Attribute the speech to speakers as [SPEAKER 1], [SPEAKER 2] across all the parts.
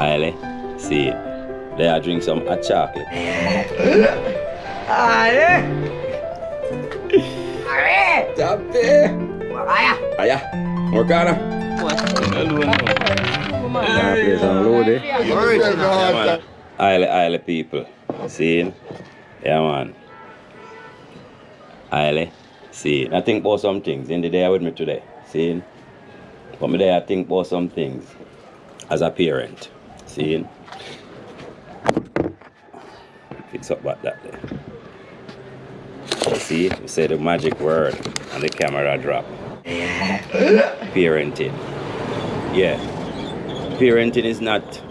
[SPEAKER 1] Aile, see, there I drink some hot chocolate.
[SPEAKER 2] Aye. Aye.
[SPEAKER 1] Tapi.
[SPEAKER 2] Makaya.
[SPEAKER 1] Ayah, Morgana. Aile people. See, yeah man. Aile, see, I think about some things in the day with me today. See, but me there I think about some things as a parent. See, fix up about that there. See, you say the magic word and the camera drop. Parenting. Yeah. Parenting is not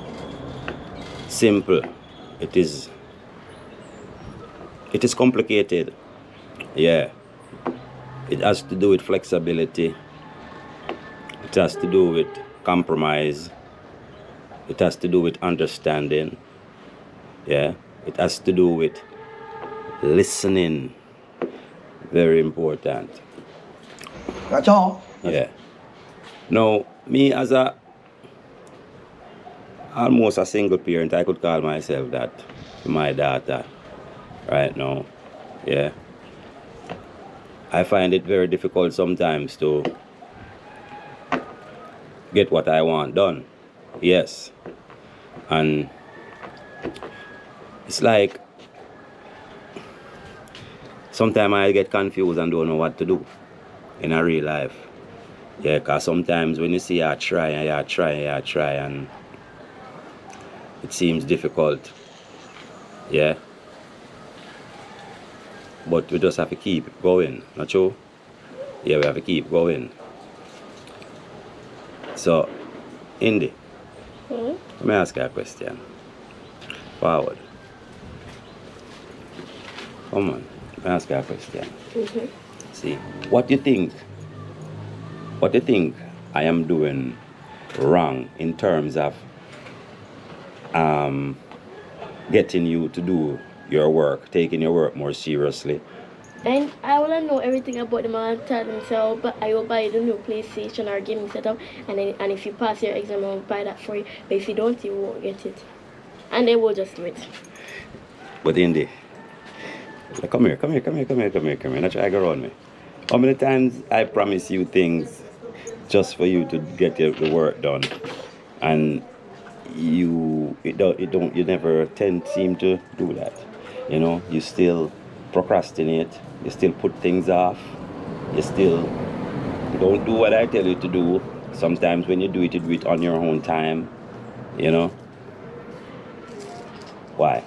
[SPEAKER 1] simple. It is complicated. Yeah. It has to do with flexibility. It has to do with compromise. It has to do with understanding. Yeah. It has to do with listening. Very important.
[SPEAKER 2] That's all.
[SPEAKER 1] Yeah. Now, me as almost a single parent, I could call myself that to my daughter right now. Yeah. I find it very difficult sometimes to get what I want done. Yes. And it's like sometimes I get confused and don't know what to do in a real life. Yeah, because sometimes when you see I try and it seems difficult. Yeah. But we just have to keep going, not true? Yeah, we have to keep going. So, Indy, let me ask you a question. Forward. Come on, let me ask you a question. See, what do you think I am doing wrong in terms of getting you to do your work, taking your work more seriously?
[SPEAKER 3] And I want to know everything about them and tell them, so but I will buy the new PlayStation or gaming setup, and if you pass your exam, I will buy that for you. But if you don't, you won't get it. And they will just do it.
[SPEAKER 1] But Indy, come here. Not try to go around me. How many times I promise you things just for you to get the work done, and you never seem to do that. You know, you still procrastinate. You still put things off. You still don't do what I tell you to do. Sometimes when you do it on your own time. You know. Why?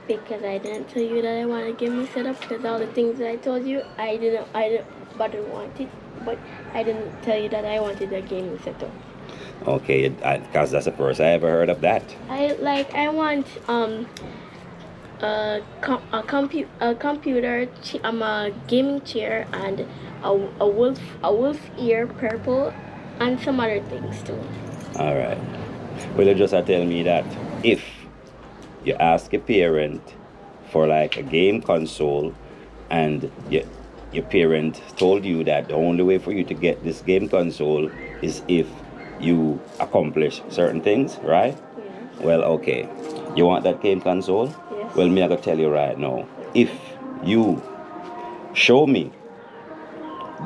[SPEAKER 3] Because I didn't tell you that I want to give me set up. Because all the things that I told you, I didn't want it. But I didn't tell you that I wanted a gaming setup.
[SPEAKER 1] Okay, because that's the first I ever heard of that.
[SPEAKER 3] I want a computer, a gaming chair, and a wolf ear, purple, and some other things too.
[SPEAKER 1] All right. Well, you just tell me that if you ask a parent for like a game console, and your parent told you that the only way for you to get this game console is if you accomplish certain things, right?
[SPEAKER 3] Yeah.
[SPEAKER 1] Well, okay. You want that game console?
[SPEAKER 3] Yes.
[SPEAKER 1] Well, me I gotta tell you right now. If you show me,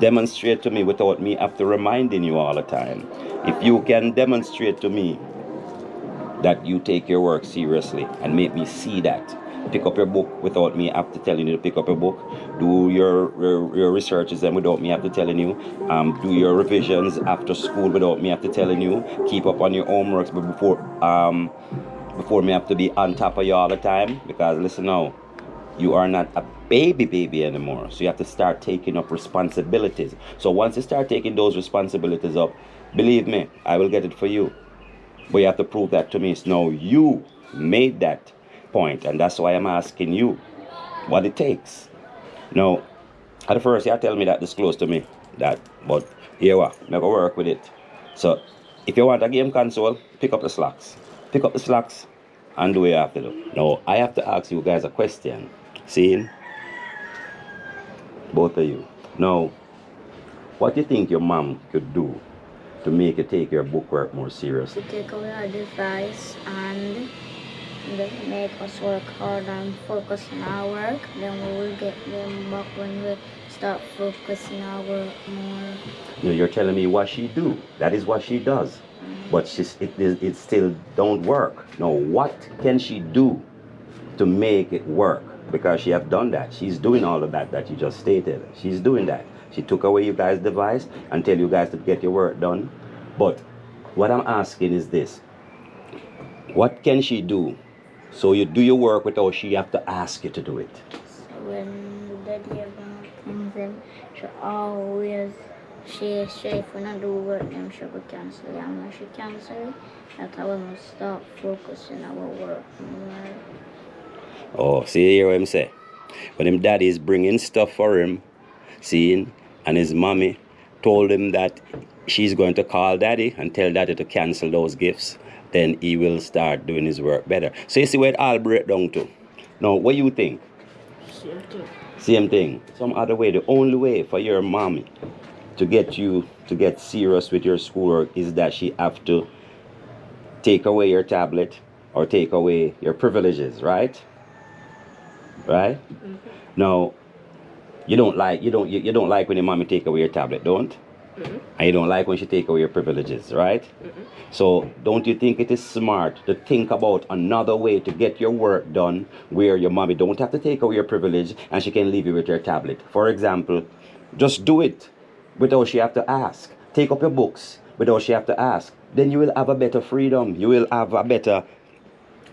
[SPEAKER 1] demonstrate to me without me after reminding you all the time, if you can demonstrate to me that you take your work seriously and make me see that, pick up your book without me after telling you to pick up your book, do your researches and without me after telling you, do your revisions after school without me after telling you, keep up on your homeworks before me have to be on top of you all the time. Because listen now, you are not a baby anymore, so you have to start taking up responsibilities. So once you start taking those responsibilities up, believe me, I will get it for you. But you have to prove that to me. So now you made that point, and that's why I'm asking you what it takes. Now, at the first, you tell me that disclose to me that, but here what, never work with it. So if you want a game console, pick up the slacks. Pick up the slacks and do what you have to do. Now, I have to ask you guys a question. See? Both of you. Now, what do you think your mom could do to make you take your book work more seriously?
[SPEAKER 4] To take away our device and make us work hard and focus on our work. Then we will get them back when we start focusing our work more.
[SPEAKER 1] You know, you're telling me what she do. That is what she does. But it still don't work. Now, what can she do to make it work? Because she have done that. She's doing all of that you just stated. She's doing that. She took away you guys' device and tell you guys to get your work done. But what I'm asking is this. What can she do so you do your work without she have to ask you to do it?
[SPEAKER 4] So when the daddy have things, then she always she say if we not do work, then she will cancel it. And when she cancel it, that's how we must start focusing our work more.
[SPEAKER 1] Oh, see here what him say. When him daddy is bringing stuff for him, seeing, and his mommy told him that she's going to call daddy and tell daddy to cancel those gifts, then he will start doing his work better. So you see where it all break down to. Now, what you think?
[SPEAKER 3] Same thing.
[SPEAKER 1] Same thing. Some other way. The only way for your mommy to get you to get serious with your schoolwork is that she have to take away your tablet or take away your privileges, right? Right?
[SPEAKER 3] Mm-hmm.
[SPEAKER 1] Now, you don't like when your mommy take away your tablet, don't?
[SPEAKER 3] Mm-hmm.
[SPEAKER 1] And you don't like when she take away your privileges, right?
[SPEAKER 3] Mm-hmm.
[SPEAKER 1] So don't you think it is smart to think about another way to get your work done where your mommy don't have to take away your privilege and she can leave you with your tablet? For example, just do it without she have to ask. Take up your books without she have to ask. Then you will have a better freedom. You will have a better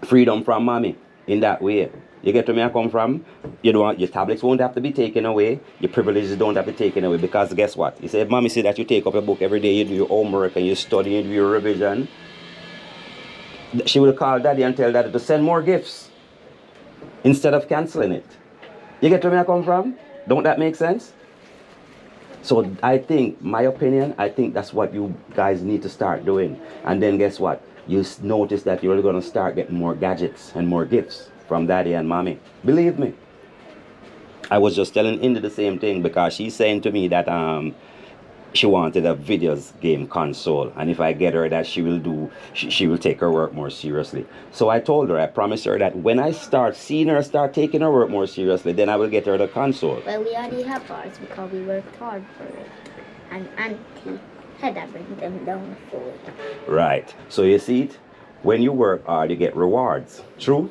[SPEAKER 1] freedom from mommy in that way. You get where me I come from? You know, your tablets won't have to be taken away. Your privileges don't have to be taken away. Because guess what? You say, if mommy say that you take up a book every day, you do your homework and you study and do your revision, she will call daddy and tell daddy to send more gifts instead of canceling it. You get where me I come from? Don't that make sense? So I think, my opinion, I think that's what you guys need to start doing. And then guess what? You notice that you're going to start getting more gadgets and more gifts from daddy and mommy. Believe me. I was just telling Indy the same thing because she's saying to me that she wanted a videos game console, and if I get her that, she will take her work more seriously. So I told her, I promised her that when I start seeing her start taking her work more seriously, then I will get her the console.
[SPEAKER 4] Well, we already have ours because we worked hard for it. And Auntie had to bring them down for it.
[SPEAKER 1] Right. So you see it? When you work hard, you get rewards. True?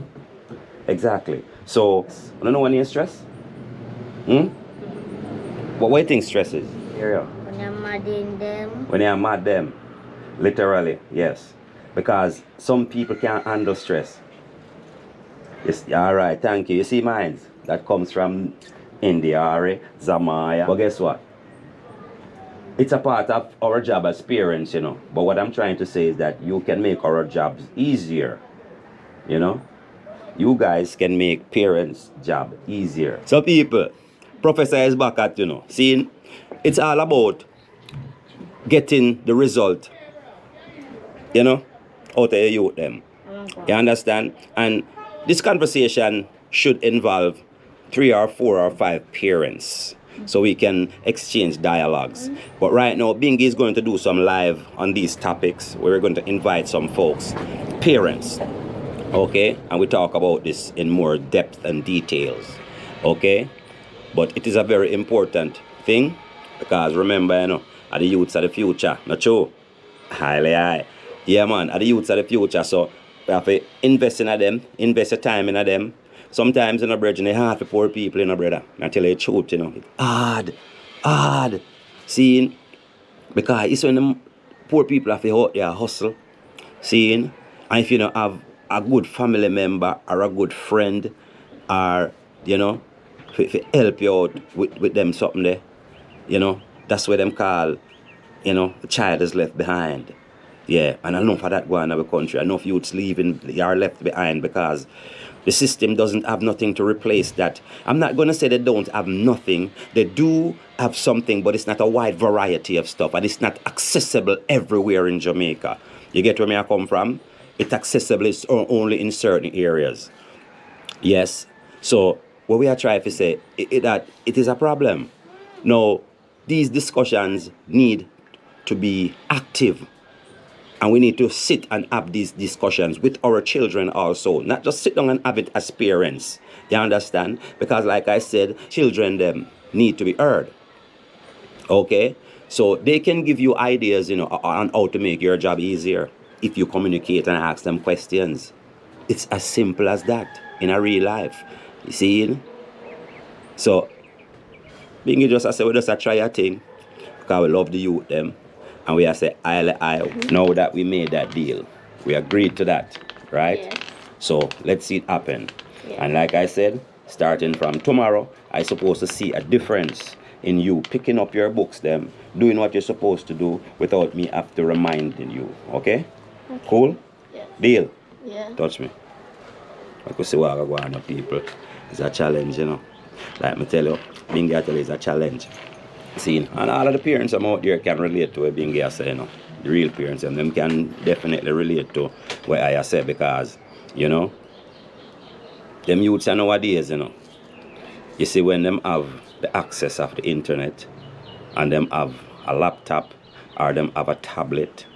[SPEAKER 1] Exactly. So, I don't know when you're stressed? What do you think stress is? Here.
[SPEAKER 4] When you're mad in them.
[SPEAKER 1] When you're mad them. Literally, yes. Because some people can't handle stress. Yes, alright, thank you. You see mine? That comes from India, Zamaya. But guess what? It's a part of our job as parents, you know. But what I'm trying to say is that you can make our jobs easier. You know? You guys can make parents' job easier. So people, Professor is back at, you know, seeing, it's all about getting the result, you know, out of your youth them. You understand? And this conversation should involve 3 or 4 or 5 parents so we can exchange dialogues. But right now, Bingy is going to do some live on these topics where we're going to invite some folks, parents. Okay, and we talk about this in more depth and details. Okay, but it is a very important thing because remember, you know, are the youths of the future. Not true? Highly high. Yeah, man, are the youths of the future. So we have to invest in them, invest your time in them. Sometimes in a bridge, it's hard for poor people, you know, brother. I tell you the truth, you know, it's hard. Seeing, because it's when the poor people have to out there hustle. Seeing, and if you don't have a good family member or a good friend or, you know, if help you out with them something there, you know, that's what them call, you know, the child is left behind. Yeah, and enough of that going in our country, enough youths leaving, they are left behind because the system doesn't have nothing to replace that. I'm not going to say they don't have nothing. They do have something, but it's not a wide variety of stuff, and it's not accessible everywhere in Jamaica. You get where I come from? It's accessible only in certain areas. Yes. So what we are trying to say is that it is a problem. Now, these discussions need to be active. And we need to sit and have these discussions with our children also. Not just sit down and have it as parents. You understand? Because like I said, children them need to be heard. Okay? So they can give you ideas, you know, on how to make your job easier if you communicate and ask them questions. It's as simple as that in a real life. You see? So, being just I say we just try a thing. Because we love the youth them. And we say, now that we made that deal, we agreed to that, right?
[SPEAKER 3] Yes.
[SPEAKER 1] So let's see it happen.
[SPEAKER 3] Yes.
[SPEAKER 1] And like I said, starting from tomorrow, I supposed to see a difference in you picking up your books, them, doing what you're supposed to do without me after reminding you. Okay? Cool?
[SPEAKER 3] Yes.
[SPEAKER 1] Deal?
[SPEAKER 3] Yeah.
[SPEAKER 1] Touch me. I could see what I go on to people. It's a challenge, you know. Like me tell you, being gay is a challenge. See, and all of the parents I'm out there can relate to what being gay say, you know. The real parents and them can definitely relate to what I say because, you know, them youths are nowadays, you know. You see when them have the access of the internet and them have a laptop or them have a tablet,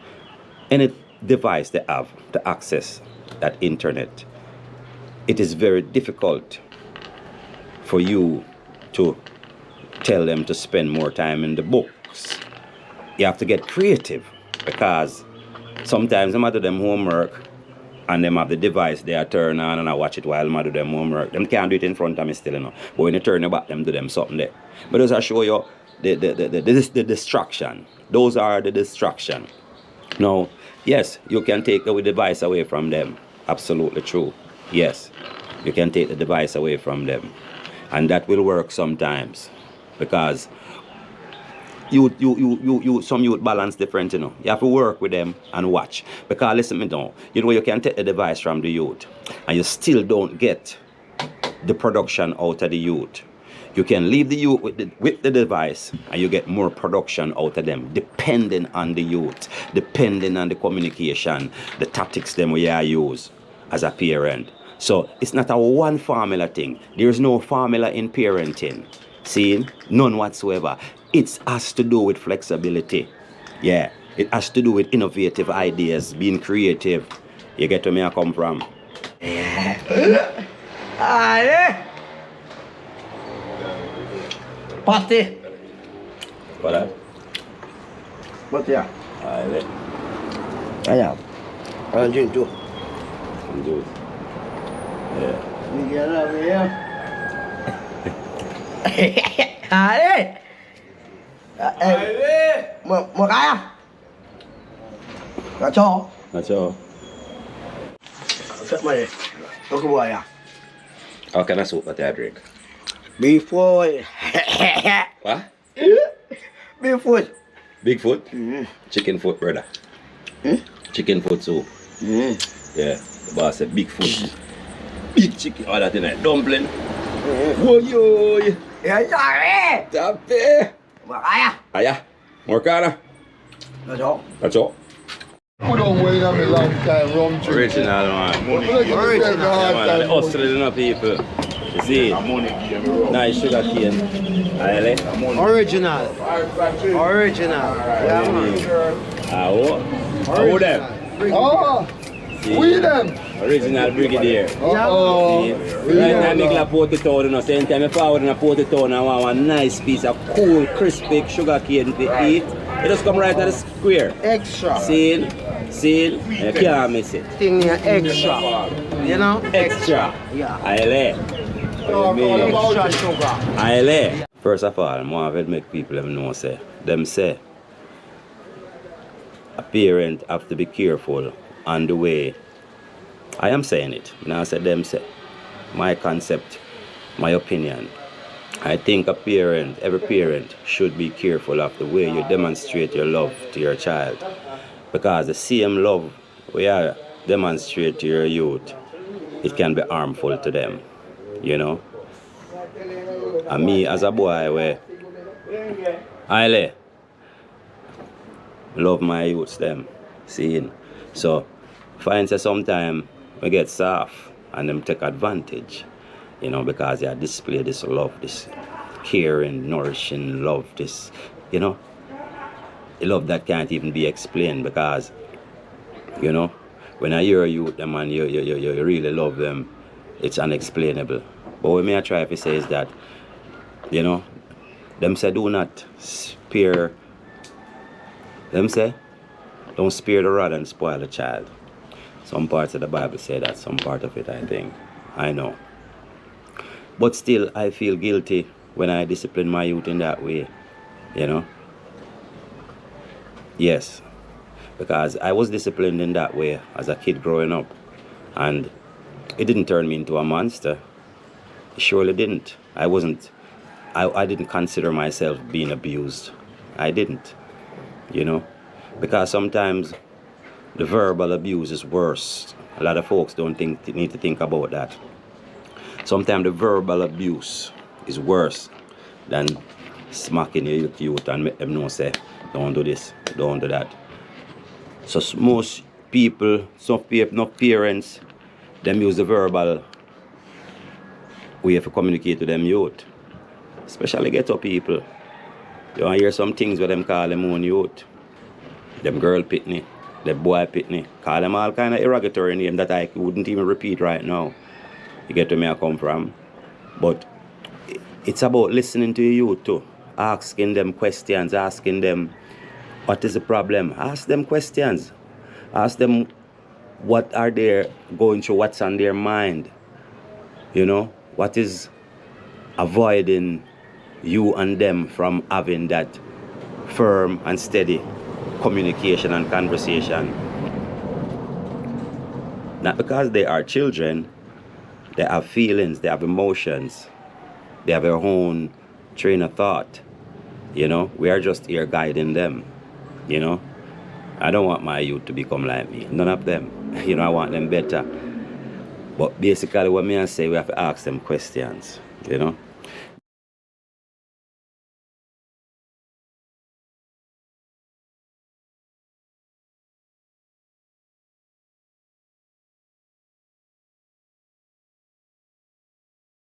[SPEAKER 1] any device they have to access that internet, it is very difficult for you to tell them to spend more time in the books. You have to get creative because sometimes them do them homework and them have the device they are turn on and I watch it while them do them homework. Them can't do it in front of me still, you know. But when you turn your back, them do them something there. But those I show you the distraction. Those are the distraction. Now, yes, you can take the device away from them. Absolutely true. Yes, you can take the device away from them. And that will work sometimes. Because some youth balance different, you know. You have to work with them and watch. Because listen me down, you know you can take the device from the youth and you still don't get the production out of the youth. You can leave the youth with the device and you get more production out of them, depending on the youth, depending on the communication, the tactics them we use as a parent. So it's not a one formula thing. There's no formula in parenting. See, none whatsoever. It has to do with flexibility. Yeah, it has to do with innovative ideas, being creative. You get where I come from?
[SPEAKER 2] Yeah. Allez. Parti.
[SPEAKER 1] Voilà.
[SPEAKER 2] What's that?
[SPEAKER 1] Allez,
[SPEAKER 2] Allez. Un drink too.
[SPEAKER 1] do it. Yeah.
[SPEAKER 2] Miguel Avia. Allez. Allez. Một cái à? Là cho.
[SPEAKER 1] That's all.
[SPEAKER 2] Set mày. Có cái bùi à?
[SPEAKER 1] How can I soup that I drink?
[SPEAKER 2] Before.
[SPEAKER 1] What?
[SPEAKER 2] Before.
[SPEAKER 1] Bigfoot? Chicken foot, brother. Chicken foot soup. Yeah, the boss said Bigfoot. Big chicken. Oh, that in there. Dumpling. Whoa, yo.
[SPEAKER 2] Dạ trời.
[SPEAKER 1] Stop there.
[SPEAKER 2] Một cái à?
[SPEAKER 1] Aya, more cara.
[SPEAKER 2] Là cho.
[SPEAKER 1] That's all.
[SPEAKER 5] Put on waiting on me long time, rum drink.
[SPEAKER 1] Original, man.
[SPEAKER 5] Look at yourself, the hard
[SPEAKER 1] Yeah, man, the
[SPEAKER 5] time.
[SPEAKER 1] hustling, you know, people. You see? Nice sugar cane. Aye,
[SPEAKER 2] Original. Original. Yeah, man.
[SPEAKER 1] How them?
[SPEAKER 5] Oh, we them.
[SPEAKER 1] Original Brigadier.
[SPEAKER 5] Oh,
[SPEAKER 1] Right now, I make a Portitown, you know. Same time I forward in a Portitown, I want one nice piece of cool, crispy sugar cane to eat. It just come right at the square.
[SPEAKER 2] Extra.
[SPEAKER 1] Seal, you can't miss it.
[SPEAKER 2] Thing here extra. You know?
[SPEAKER 1] Extra.
[SPEAKER 2] Yeah.
[SPEAKER 1] Aye,
[SPEAKER 2] Extra sugar.
[SPEAKER 1] Aye. First of all, I want to make people know, say, a parent have to be careful on the way. I am saying it. Now I said them say. My concept, my opinion. I think every parent should be careful of the way you demonstrate your love to your child. Because the same love we are demonstrate to your youth, it can be harmful to them. You know? And me as a boy where I love my youths them. Seeing. So find say sometime we get soft and them take advantage. You know, because they display this love, this caring, nourishing love, this, you know. a love that can't even be explained because, you know, when I hear a youth, them and you really love them, it's unexplainable. But what me I try to say is that, you know, them say do not spare, them say, don't spare the rod and spoil the child. Some parts of the Bible say that, some part of it I think, I know. But still, I feel guilty when I discipline my youth in that way, you know. Yes, because I was disciplined in that way as a kid growing up, and it didn't turn me into a monster. It surely didn't. I didn't consider myself being abused. I didn't, you know, because sometimes the verbal abuse is worse. A lot of folks don't need to think about that. Sometimes the verbal abuse is worse than smacking your youth and make them know, say, don't do this, don't do that. So most people, some parents, them use the verbal way to communicate to them youth. Especially ghetto people. You want to hear some things where them call them own youth. Them girl pitney, them boy pitney. Call them all kind of derogatory name that I wouldn't even repeat right now. You get where me I come from. But it's about listening to your youth too. Asking them questions, asking them what is the problem. Ask them questions. Ask them what are they going through, what's on their mind. You know, what is avoiding you and them from having that firm and steady communication and conversation. Not because they are children, they have feelings, they have emotions, they have their own train of thought. You know, we are just here guiding them. You know, I don't want my youth to become like me. None of them. You know, I want them better. But basically what me I say, we have to ask them questions, you know.